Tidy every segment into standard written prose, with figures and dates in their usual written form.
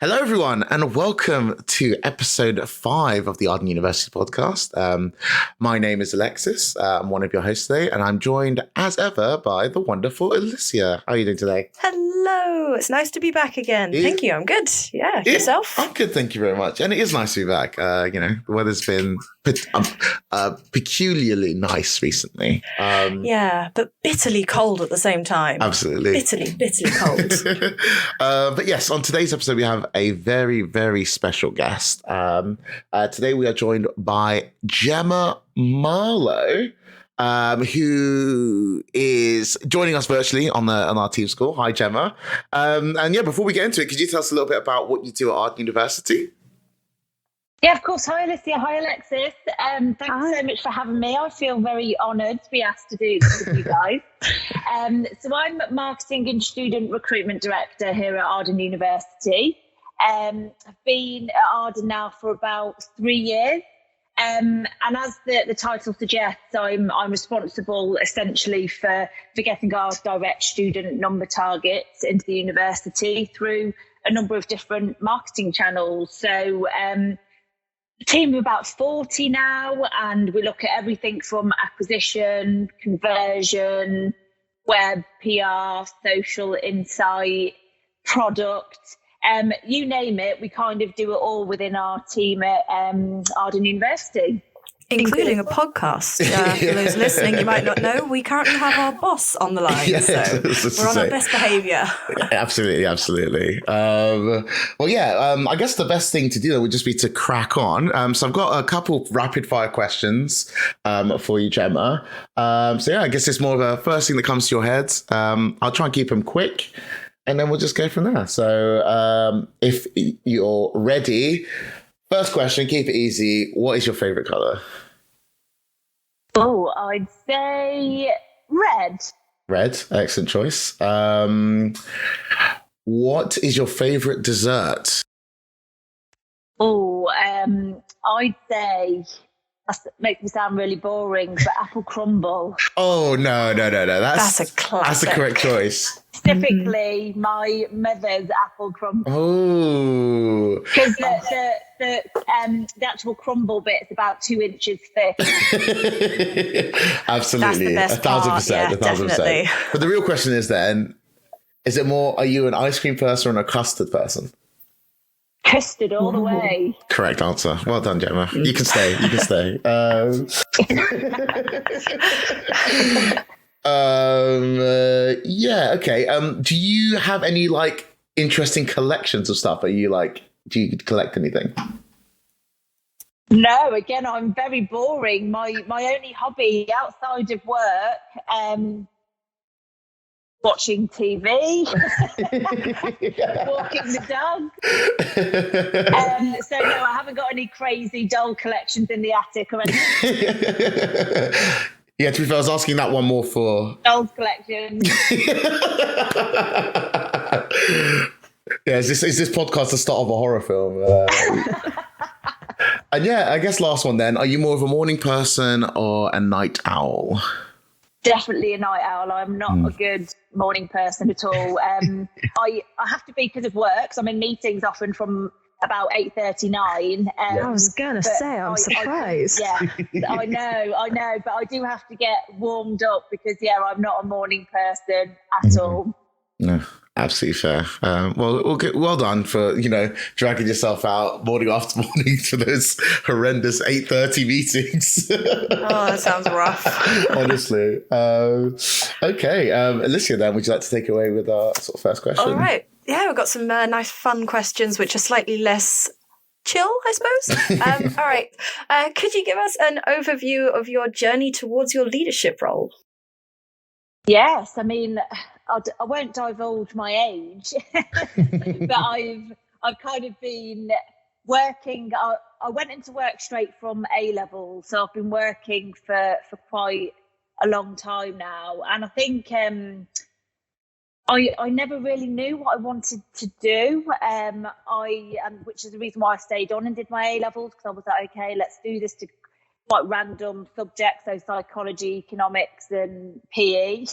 Hello, everyone, and welcome to episode 5 of the Arden University podcast. My name is Alexis. I'm one of your hosts today, and I'm joined, as ever, by the wonderful Alicia. How are you doing today? Hello. It's nice to be back again. Thank you. I'm good. Yeah. Yourself? I'm good. Thank you very much. And it is nice to be back. The weather's been peculiarly nice recently. But bitterly cold at the same time. Absolutely. Bitterly cold. But yes, on today's episode, we have a very, very special guest. Today, we are joined by Gemma Marlowe, who is joining us virtually on our Teams call. Hi, Gemma. Before we get into it, could you tell us a little bit about what you do at Arden University? Yeah, of course. Hi, Alicia. Hi, Alexis. Thanks so much for having me. I feel very honoured to be asked to do this with you guys. So I'm Marketing and Student Recruitment Director here at Arden University. I've been at Arden now for about 3 years. And as the title suggests, I'm responsible essentially for getting our direct student number targets into the university through a number of different marketing channels. So a team of about 40 now, and we look at everything from acquisition, conversion, web, PR, social insight, product. You name it, we kind of do it all within our team at Arden University. Including a podcast. For those listening, you might not know, we currently have our boss on the line, so we're on our best behaviour. Absolutely. I guess the best thing to do would just be to crack on. So I've got a couple rapid fire questions for you, Gemma. I guess it's more of a first thing that comes to your head. I'll try and keep them quick, and then we'll just go from there. So if you're ready, first question, keep it easy. What is your favourite colour? Oh, I'd say red. Red, excellent choice. What is your favourite dessert? Oh, I'd say, that makes me sound really boring, but apple crumble. Oh, no. That's a classic. That's the correct choice. Specifically, my mother's apple crumble. Oh. Because the actual crumble bit is about 2 inches thick. Absolutely. That's the best part. 1,000%. Yeah, 1,000%. definitely. But the real question is then, is it more, are you an ice cream person or a custard person? Custard all the way. Correct answer. Well done, Gemma. You can stay. Okay. Do you have any interesting collections of stuff? Do you collect anything? No, again, I'm very boring. My only hobby outside of work, watching TV, walking the dog. So no, I haven't got any crazy doll collections in the attic or anything. Yeah, to be fair, I was asking that one more for dolls collection. Yeah, is this podcast the start of a horror film? And I guess last one then. Are you more of a morning person or a night owl? Definitely a night owl. I'm not a good morning person at all. I have to be because of work. So I'm in meetings often from about 8:39. I was going to say, I'm surprised. I know. But I do have to get warmed up because, I'm not a morning person at all. No, absolutely fair. Well done for, dragging yourself out morning after morning to those horrendous 8:30 meetings. Oh, that sounds rough. Honestly. Okay. Alicia, then, would you like to take away with our sort of first question? All right. Yeah, we've got some nice fun questions, which are slightly less chill, I suppose. All right. Could you give us an overview of your journey towards your leadership role? Yes, I mean, I won't divulge my age, but I've kind of been working. I went into work straight from A-level, so I've been working for quite a long time now, and I think I never really knew what I wanted to do. Which is the reason why I stayed on and did my A-levels, because I was like, okay, let's do this to quite random subjects, so psychology, economics, and PE.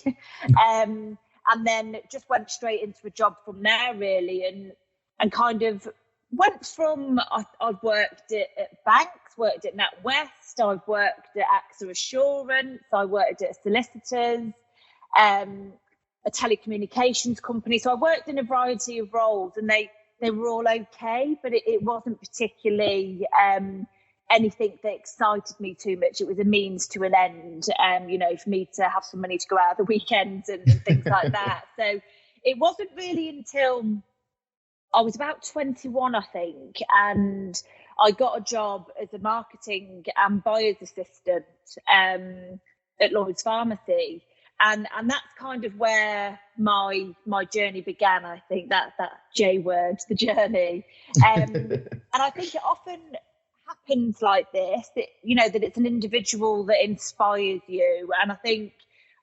And then just went straight into a job from there, really. And and kind of went from, I've worked at banks, worked at NatWest, I've worked at AXA Assurance, I worked at solicitors, a telecommunications company. So I worked in a variety of roles, and they were all okay, but it wasn't particularly anything that excited me too much. It was a means to an end, for me to have some money to go out at the weekends and things like that. So it wasn't really until I was about 21, I think, and I got a job as a marketing and buyer's assistant at Lloyd's Pharmacy. And that's kind of where my journey began. I think that J word, the journey. And I think it often happens like this, that it's an individual that inspires you. And I think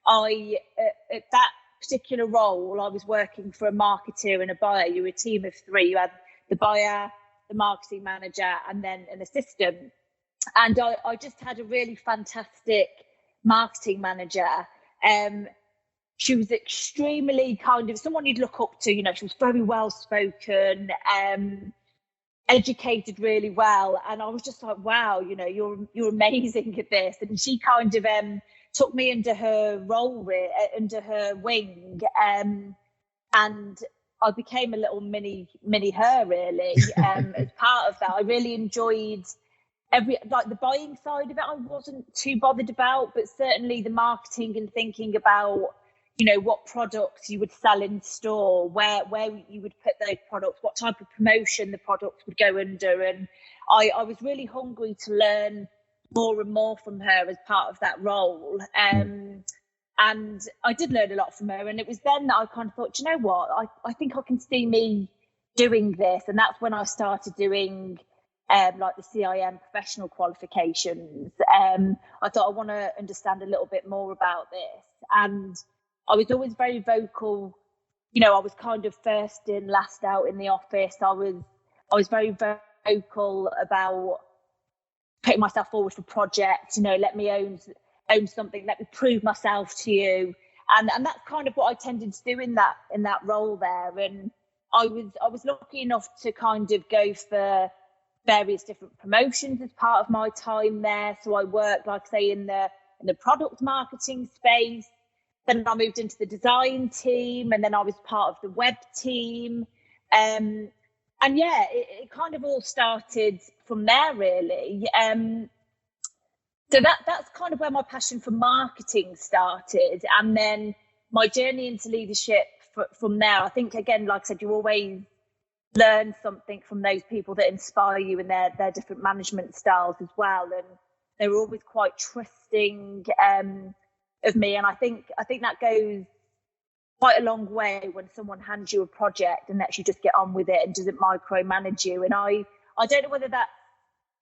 at that particular role, I was working for a marketer and a buyer. You were a team of three. You had the buyer, the marketing manager, and then an assistant. And I just had a really fantastic marketing manager. She was extremely kind of someone you'd look up to. She was very well spoken, educated really well, and I was just like, wow, you're amazing at this. And she kind of took me under her role, under her wing, and I became a little mini her really. As part of that, I really enjoyed the buying side of it. I wasn't too bothered about, but certainly the marketing and thinking about what products you would sell in store, where you would put those products, what type of promotion the products would go under. And I was really hungry to learn more and more from her as part of that role. And I did learn a lot from her. And it was then that I kind of thought, you know what, I think I can see me doing this. And that's when I started doing like the CIM professional qualifications. I thought I want to understand a little bit more about this. And I was always very vocal. I was kind of first in, last out in the office. I was very vocal about putting myself forward for projects. Let me own something. Let me prove myself to you. And that's kind of what I tended to do in that role there. And I was lucky enough to kind of go for various different promotions as part of my time there. So I worked, like I say, in the product marketing space. Then I moved into the design team, and then I was part of the web team. And yeah, it kind of all started from there, really. So that's kind of where my passion for marketing started. And then my journey into leadership from there. I think, again, like I said, you always learn something from those people that inspire you and their different management styles as well. And they were always quite trusting of me. And I think that goes quite a long way when someone hands you a project and lets you just get on with it and doesn't micromanage you. And I don't know whether that's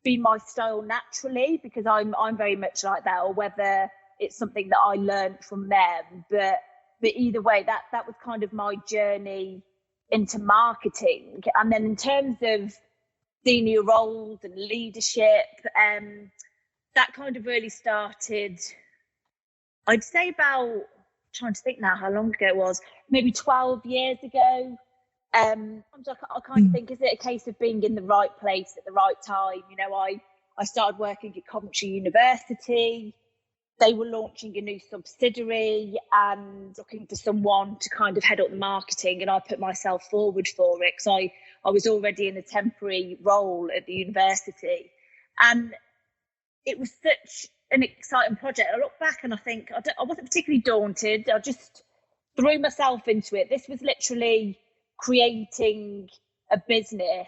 been my style naturally, because I'm very much like that, or whether it's something that I learned from them. But either way, that was kind of my journey into marketing. And then in terms of senior roles and leadership, that kind of really started, I'd say about, trying to think now how long ago it was, maybe 12 years ago. I kind of think, is it a case of being in the right place at the right time? I started working at Coventry University. They were launching a new subsidiary and looking for someone to kind of head up the marketing, and I put myself forward for it because I was already in a temporary role at the university. And it was such an exciting project. I look back and I think I wasn't particularly daunted. I just threw myself into it. This was literally creating a business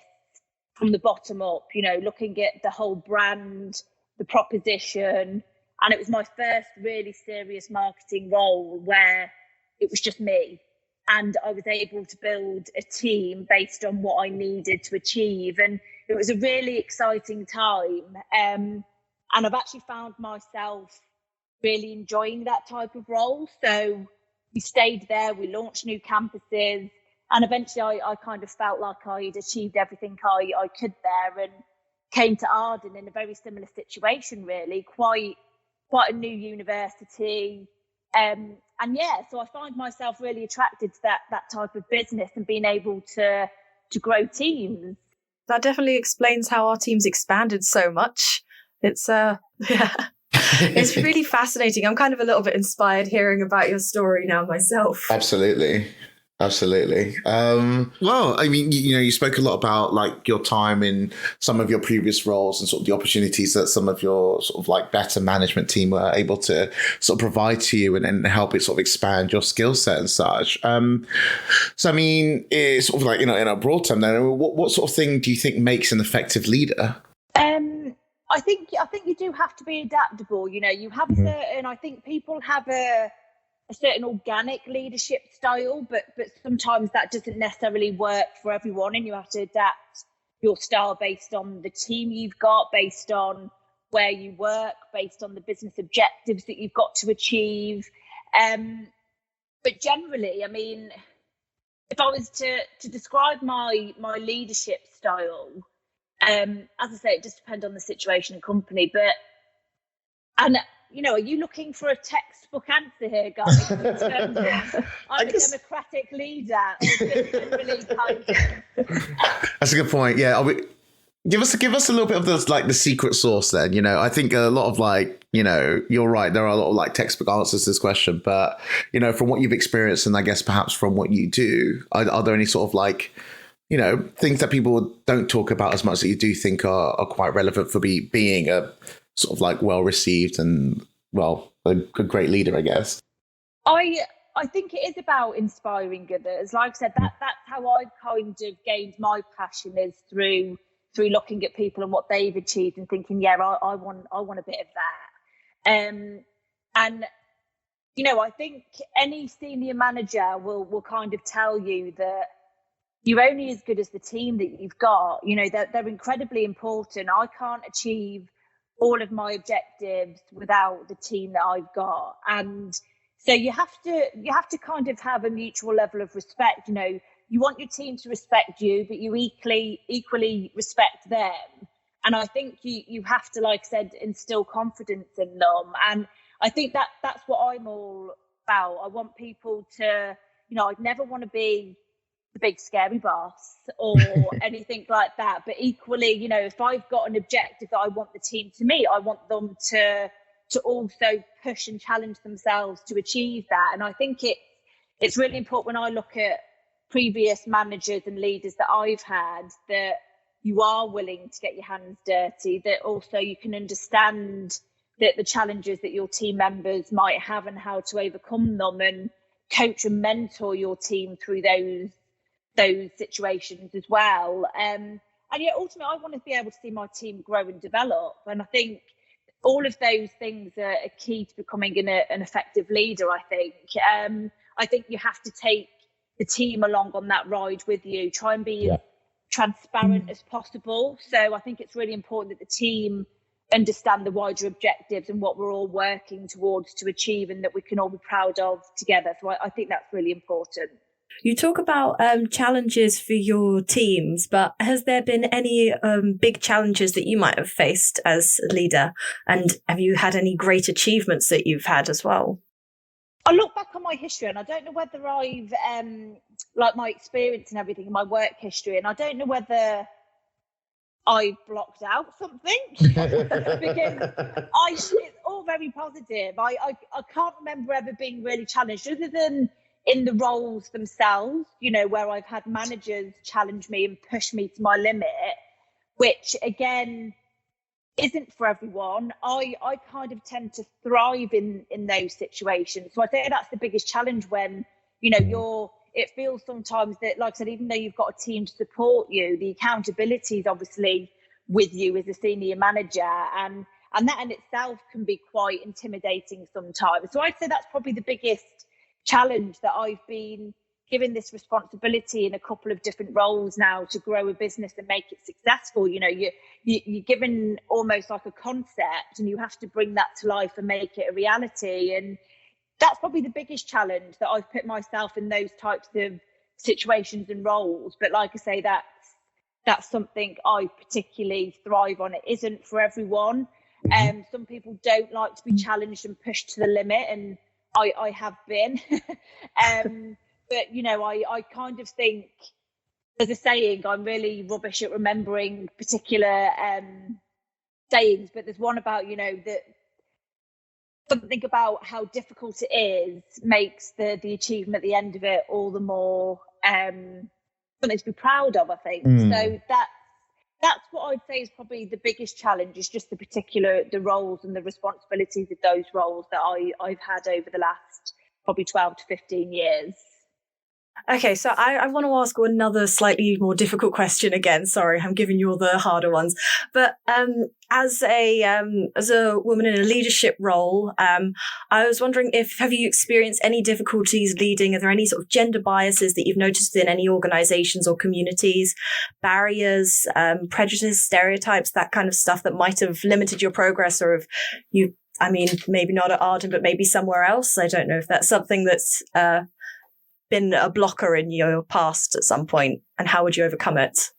from the bottom up, looking at the whole brand, the proposition. And it was my first really serious marketing role where it was just me. And I was able to build a team based on what I needed to achieve. And it was a really exciting time. And I've actually found myself really enjoying that type of role. So we stayed there, we launched new campuses, and eventually I kind of felt like I'd achieved everything I could there, and came to Arden in a very similar situation, really, quite a new university. And yeah, so I find myself really attracted to that type of business, and being able to grow teams. That definitely explains how our team's expanded so much. It's yeah. It's really fascinating. I'm kind of a little bit inspired hearing about your story now myself. Absolutely. Well, I mean, you spoke a lot about like your time in some of your previous roles and sort of the opportunities that some of your sort of like better management team were able to sort of provide to you and help it sort of expand your skill set and such. So, I mean, it's sort of like, in a broad term, then, what sort of thing do you think makes an effective leader? I think you do have to be adaptable. You have a certain, I think people have a certain organic leadership style, but sometimes that doesn't necessarily work for everyone, and you have to adapt your style based on the team you've got, based on where you work, based on the business objectives that you've got to achieve. But generally, I mean, if I was to describe my leadership style, as I say, it just depends on the situation and company. Are you looking for a textbook answer here, guys? In terms of, I'm a democratic leader, or just generally kind of... That's a good point. Yeah, give us a little bit of the secret sauce. Then I think a lot of you're right. There are a lot of like textbook answers to this question, but from what you've experienced, and I guess perhaps from what you do, are there any sort of things that people don't talk about as much that you do think are quite relevant for being a sort of like well received and a great leader, I guess? I think it is about inspiring others. Like I said, that's how I've kind of gained my passion, is through looking at people and what they've achieved and thinking, yeah, I want a bit of that. And I think any senior manager will kind of tell you that you're only as good as the team that you've got. They're incredibly important. I can't achieve all of my objectives without the team that I've got. And so you have to kind of have a mutual level of respect. You want your team to respect you, but you equally respect them. And I think you have to, like I said, instill confidence in them. And I think that's what I'm all about. I want people to, I'd never want to be the big scary boss or anything like that. But equally, if I've got an objective that I want the team to meet, I want them to also push and challenge themselves to achieve that. And I think it's really important when I look at previous managers and leaders that I've had, that you are willing to get your hands dirty, that also you can understand that the challenges that your team members might have and how to overcome them, and coach and mentor your team through those situations as well. And yet ultimately I want to be able to see my team grow and develop. And I think all of those things are key to becoming an effective leader, I think. I think you have to take the team along on that ride with you. Try and be as transparent as possible. So I think it's really important that the team understand the wider objectives and what we're all working towards to achieve, and that we can all be proud of together. So I think that's really important. You talk about challenges for your teams, but has there been any big challenges that you might have faced as a leader? And have you had any great achievements that you've had as well? I look back on my history, and I don't know whether I've, my experience and everything in my work history, and I don't know whether I blocked out something because it's all very positive. I can't remember ever being really challenged, other than in the roles themselves, where I've had managers challenge me and push me to my limit, which again isn't for everyone. I kind of tend to thrive in those situations. So I think that's the biggest challenge when, it feels sometimes that, like I said, even though you've got a team to support you, the accountability is obviously with you as a senior manager, and that in itself can be quite intimidating sometimes. So I'd say that's probably the biggest challenge, that I've been given this responsibility in a couple of different roles now to grow a business and make it successful. You're given almost like a concept, and you have to bring that to life and make it a reality. And that's probably the biggest challenge, that I've put myself in those types of situations and roles. But like I say, that's something I particularly thrive on. It isn't for everyone. Some people don't like to be challenged and pushed to the limit, and I have been. But, I kind of think there's a saying, I'm really rubbish at remembering particular sayings, but there's one about, that something about how difficult it is makes the achievement at the end of it all the more something to be proud of, I think. So that's what I'd say is probably the biggest challenge, is just the roles and the responsibilities of those roles that I've had over the last probably 12 to 15 years. Okay, so I want to ask another slightly more difficult question again. Sorry, I'm giving you all the harder ones. But as a woman in a leadership role, I was wondering have you experienced any difficulties leading? Are there any sort of gender biases that you've noticed in any organizations or communities, barriers, prejudice, stereotypes, that kind of stuff that might have limited your progress, or if you, maybe not at Arden, but maybe somewhere else? I don't know if that's something that's been a blocker in your past at some point, and how would you overcome it?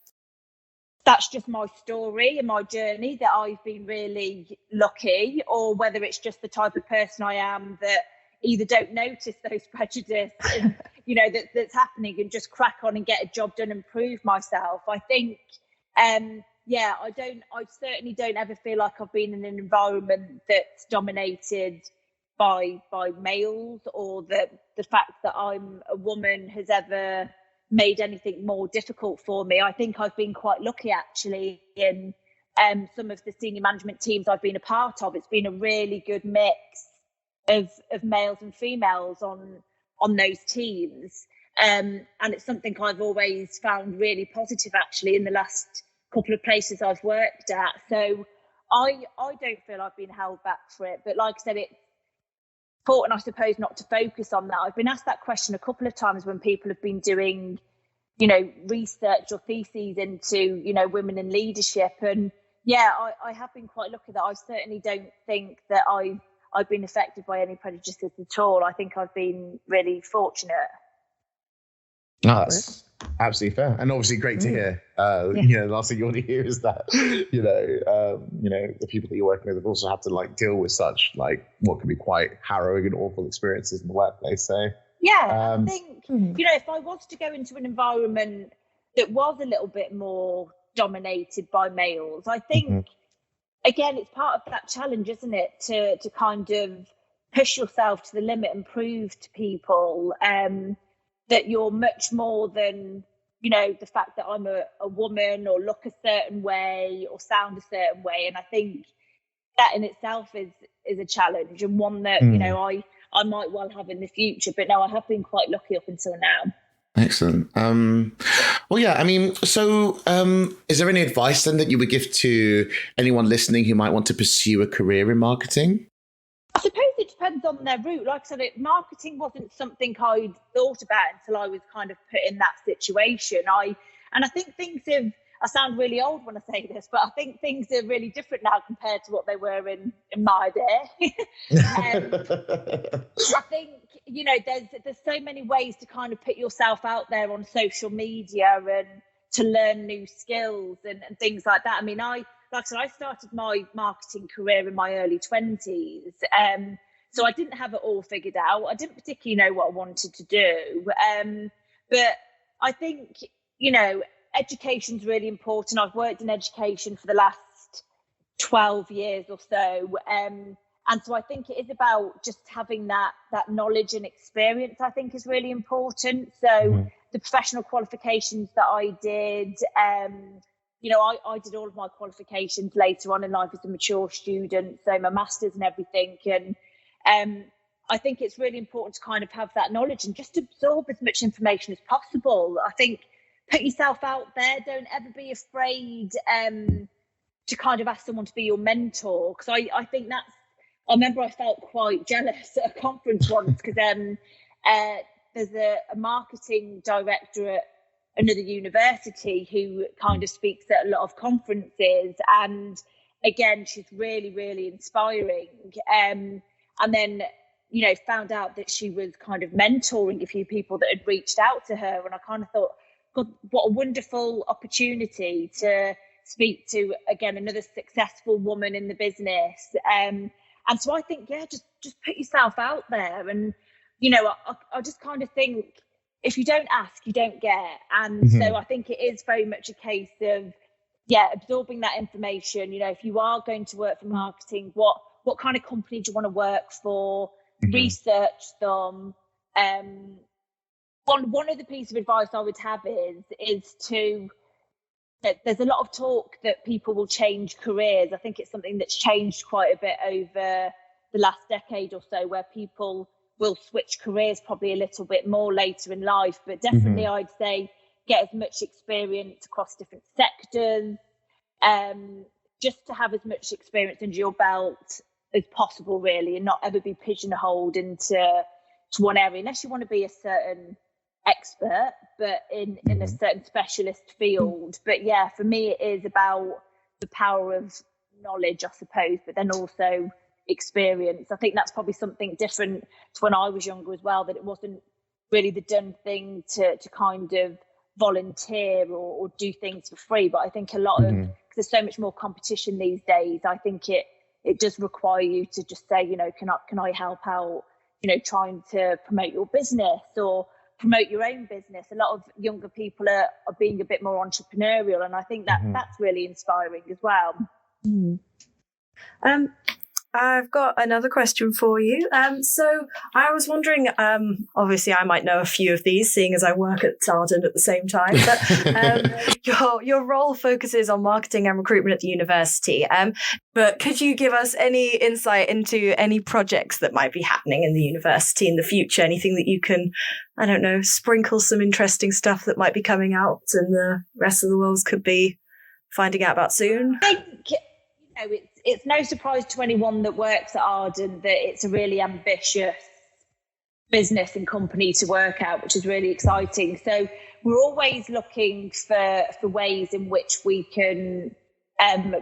That's just my story and my journey, that I've been really lucky, or whether it's just the type of person I am that either don't notice those prejudices, that's happening, and just crack on and get a job done and prove myself. I think, I certainly don't ever feel like I've been in an environment that's dominated by males, or the fact that I'm a woman has ever made anything more difficult for me. I think I've been quite lucky, actually, in some of the senior management teams I've been a part of. It's been a really good mix of males and females on those teams, and it's something I've always found really positive, actually, in the last couple of places I've worked at. So I don't feel I've been held back for it, but like I said, it's important, I suppose, not to focus on that. I've been asked that question a couple of times when people have been doing, research or theses into, women in leadership. And I have been quite lucky that I certainly don't think that I've been affected by any prejudices at all. I think I've been really fortunate. No, that's absolutely fair, and obviously great to hear. The last thing you want to hear is that the people that you're working with have also had to deal with such what can be quite harrowing and awful experiences in the workplace. So I think if I was to go into an environment that was a little bit more dominated by males, I think again it's part of that challenge, isn't it, to kind of push yourself to the limit and prove to people that you're much more than, the fact that I'm a woman, or look a certain way, or sound a certain way. And I think that in itself is a challenge, and one that, I might well have in the future. But no, I have been quite lucky up until now. Excellent. Is there any advice then that you would give to anyone listening who might want to pursue a career in marketing? I suppose it depends on their route. Like I said, marketing wasn't something I'd thought about until I was kind of put in that situation. I think things have, I sound really old when I say this, but I think things are really different now compared to what they were in my day. I think, there's so many ways to kind of put yourself out there on social media and to learn new skills and things like that. Like I said, I started my marketing career in my early 20s. So I didn't have it all figured out. I didn't particularly know what I wanted to do. But I think, education's really important. I've worked in education for the last 12 years or so. And so I think it is about just having that knowledge and experience, I think, is really important. So the professional qualifications that I did, I did all of my qualifications later on in life as a mature student, so my masters and everything. And I think it's really important to kind of have that knowledge and just absorb as much information as possible. I think put yourself out there. Don't ever be afraid to kind of ask someone to be your mentor. Because I think I remember I felt quite jealous at a conference once because there's a marketing director at another university who kind of speaks at a lot of conferences, and again, she's really, really inspiring. And then, found out that she was kind of mentoring a few people that had reached out to her, and I kind of thought, God, what a wonderful opportunity to speak to, again, another successful woman in the business. And so I think, just put yourself out there. And, I just kind of think if you don't ask, you don't get. And Mm-hmm. so I think it is very much a case of, absorbing that information. You know, if you are going to work for marketing, what kind of company do you want to work for? Mm-hmm. Research them. One of the pieces of advice I would have is to, that there's a lot of talk that people will change careers. I think it's something that's changed quite a bit over the last decade or so, where people will switch careers probably a little bit more later in life. But definitely, Mm-hmm. I'd say get as much experience across different sectors, just to have as much experience under your belt as possible, really, and not ever be pigeonholed into one area, unless you want to be a certain expert, but in a certain specialist field. But yeah, for me, it is about the power of knowledge, I suppose, but then also experience. I think that's probably something different to when I was younger as well, that it wasn't really the done thing to kind of volunteer or do things for free. But I think a lot of, because there's so much more competition these days, I think it does require you to just say, you know, can I help out, you know, trying to promote your business or promote your own business. A lot of younger people are being a bit more entrepreneurial, and I think that's really inspiring as well. I've got another question for you. So I was wondering, obviously I might know a few of these, seeing as I work at Arden at the same time, but your role focuses on marketing and recruitment at the university. But could you give us any insight into any projects that might be happening in the university in the future? Anything that you can, I don't know, sprinkle some interesting stuff that might be coming out and the rest of the world could be finding out about soon? I think, you know, it's no surprise to anyone that works at Arden that it's a really ambitious business and company to work at, which is really exciting. So we're always looking for ways in which we can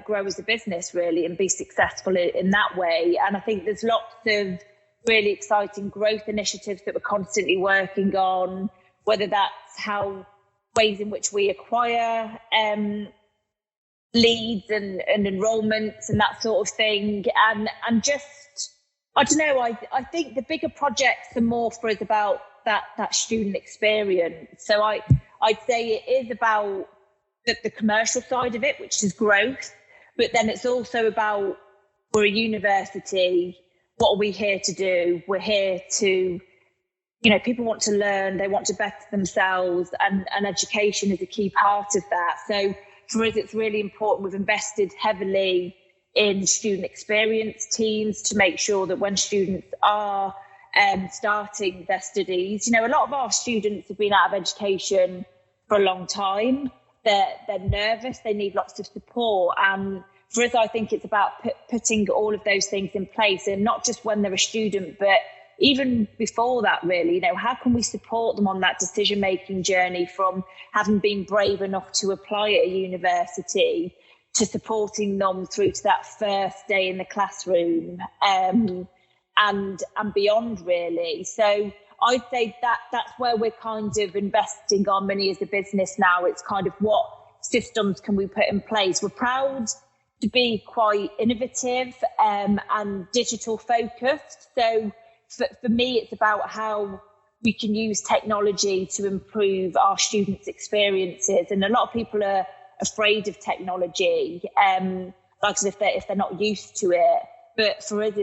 grow as a business, really, and be successful in that way. And I think there's lots of really exciting growth initiatives that we're constantly working on, whether that's ways in which we acquire leads and enrollments and that sort of thing. And just, I don't know, I think the bigger projects are more for us about that student experience. So I'd say it is about the commercial side of it, which is growth, but then it's also about, we're a university, what are we here to do? We're here to, you know, people want to learn, they want to better themselves, and education is a key part of that. So for us, it's really important. We've invested heavily in student experience teams to make sure that when students are starting their studies, you know, a lot of our students have been out of education for a long time. They're nervous, they need lots of support. And for us, I think it's about putting all of those things in place, and not just when they're a student, but even before that, really. You know, how can we support them on that decision-making journey, from having been brave enough to apply at a university to supporting them through to that first day in the classroom, and beyond, really. So I'd say that's where we're kind of investing our money as a business now. It's kind of, what systems can we put in place? We're proud to be quite innovative and digital focused. So for me, it's about how we can use technology to improve our students' experiences. And a lot of people are afraid of technology, like I said, if they're not used to it. But for us,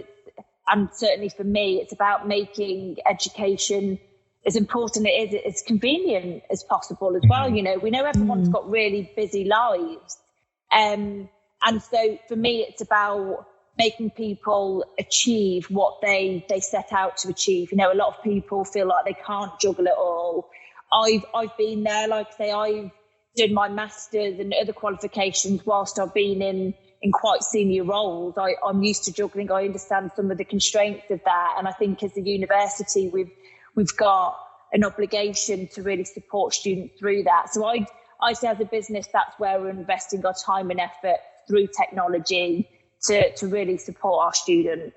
and certainly for me, it's about making education as important as convenient as possible as well. You know, we know everyone's got really busy lives. And so for me, it's about making people achieve what they set out to achieve. You know, a lot of people feel like they can't juggle it all. I've been there. Like I say, I've done my master's and other qualifications whilst I've been in quite senior roles. I'm used to juggling. I understand some of the constraints of that. And I think as a university, we've got an obligation to really support students through that. So I say as a business, that's where we're investing our time and effort through technology to really support our students.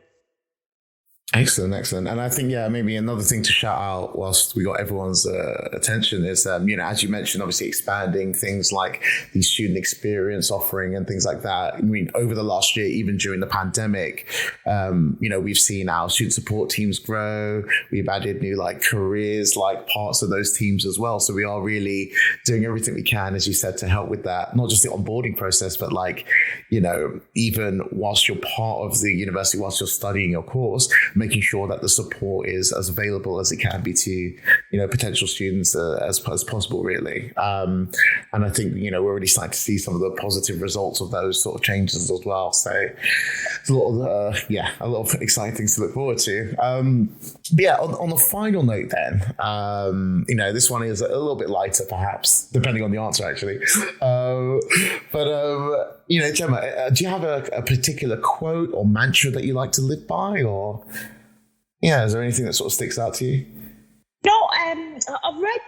Excellent. And I think, maybe another thing to shout out whilst we got everyone's attention is, as you mentioned, obviously expanding things like the student experience offering and things like that. I mean, over the last year, even during the pandemic, we've seen our student support teams grow. We've added new careers, parts of those teams as well. So we are really doing everything we can, as you said, to help with that, not just the onboarding process, but even whilst you're part of the university, whilst you're studying your course, making sure that the support is as available as it can be to, potential students as possible, really. And I think, we're already starting to see some of the positive results of those sort of changes as well. So it's a lot of exciting things to look forward to. But on the final note then, this one is a little bit lighter, perhaps, depending on the answer, actually. Gemma, do you have a particular quote or mantra that you like to live by, or is there anything that sort of sticks out to you? No, I've read,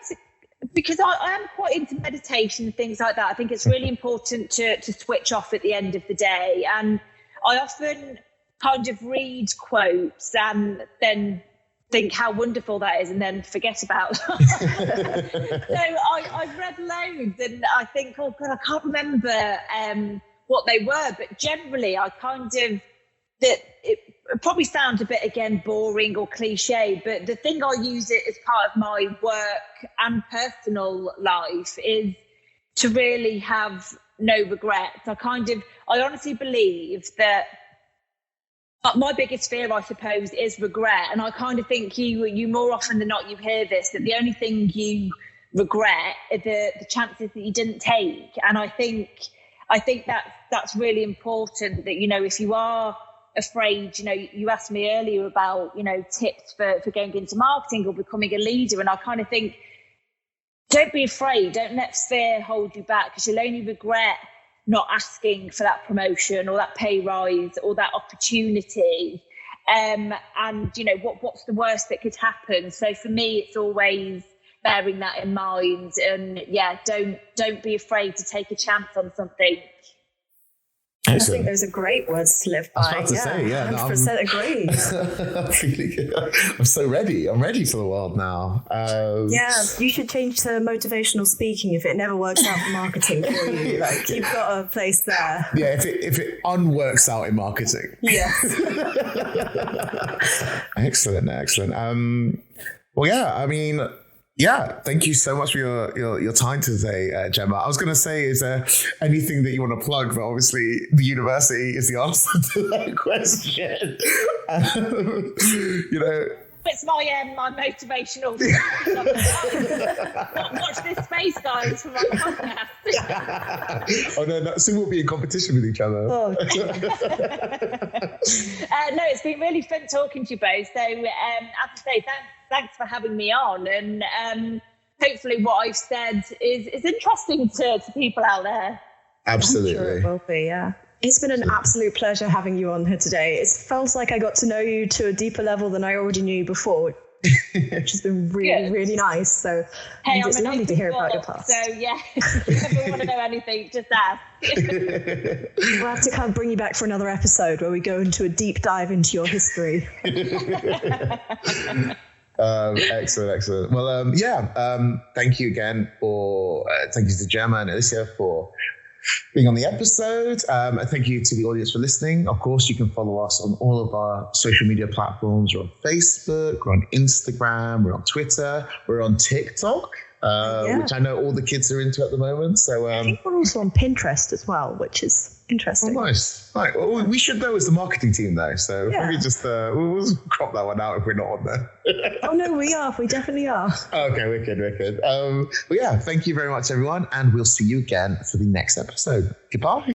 because I am quite into meditation and things like that. I think it's really important to switch off at the end of the day, and I often kind of read quotes and then think how wonderful that is and then forget about it. So I've read loads and I think, oh God, I can't remember what they were, but generally I that it probably sounds a bit, again, boring or cliche, but the thing I use it as part of my work and personal life is to really have no regrets. I honestly believe that my biggest fear, I suppose, is regret. And I kind of think you more often than not, you hear this, that the only thing you regret are the chances that you didn't take. And I think that's really important, that, if you are afraid, you asked me earlier about, tips for going into marketing or becoming a leader. And I kind of think, don't be afraid. Don't let fear hold you back, because you'll only regret not asking for that promotion or that pay rise or that opportunity. And what's the worst that could happen? So for me, it's always bearing that in mind. And don't be afraid to take a chance on something. Excellent. I think those are great words to live by. I was about to say, 100% agree. I'm so ready. I'm ready for the world now. You should change to motivational speaking if it never works out for marketing for you. You've got a place there. Yeah, if it unworks out in marketing. Yeah. Excellent. Thank you so much for your time today, Gemma. I was going to say, is there anything that you want to plug? But obviously, the university is the answer to that question. It's my motivational. Watch this space, guys, for my podcast. Oh no! Soon we'll be in competition with each other. Oh. No, it's been really fun talking to you both. So, as I say, thanks for having me on, and hopefully what I've said is interesting to people out there. Absolutely. I'm sure it will be, yeah. It's been an absolute pleasure having you on here today. It feels like I got to know you to a deeper level than I already knew you before, which has been really, really nice. So it's lovely to hear about your past. So if you ever want to know anything, just ask. We'll have to kind of bring you back for another episode where we go into a deep dive into your history. Excellent. Well, thank you again thank you to Gemma and Alicia for being on the episode. Thank you to the audience for listening. Of course, you can follow us on all of our social media platforms. We're on Facebook, we're on Instagram, we're on Twitter, we're on TikTok, which I know all the kids are into at the moment. So I think we're also on Pinterest as well, which is interesting. Oh, nice. Right. Well, we should know as the marketing team though. So maybe just we'll crop that one out if we're not on there. Oh no, we are. We definitely are. Okay, wicked. Thank you very much, everyone, and we'll see you again for the next episode. Goodbye.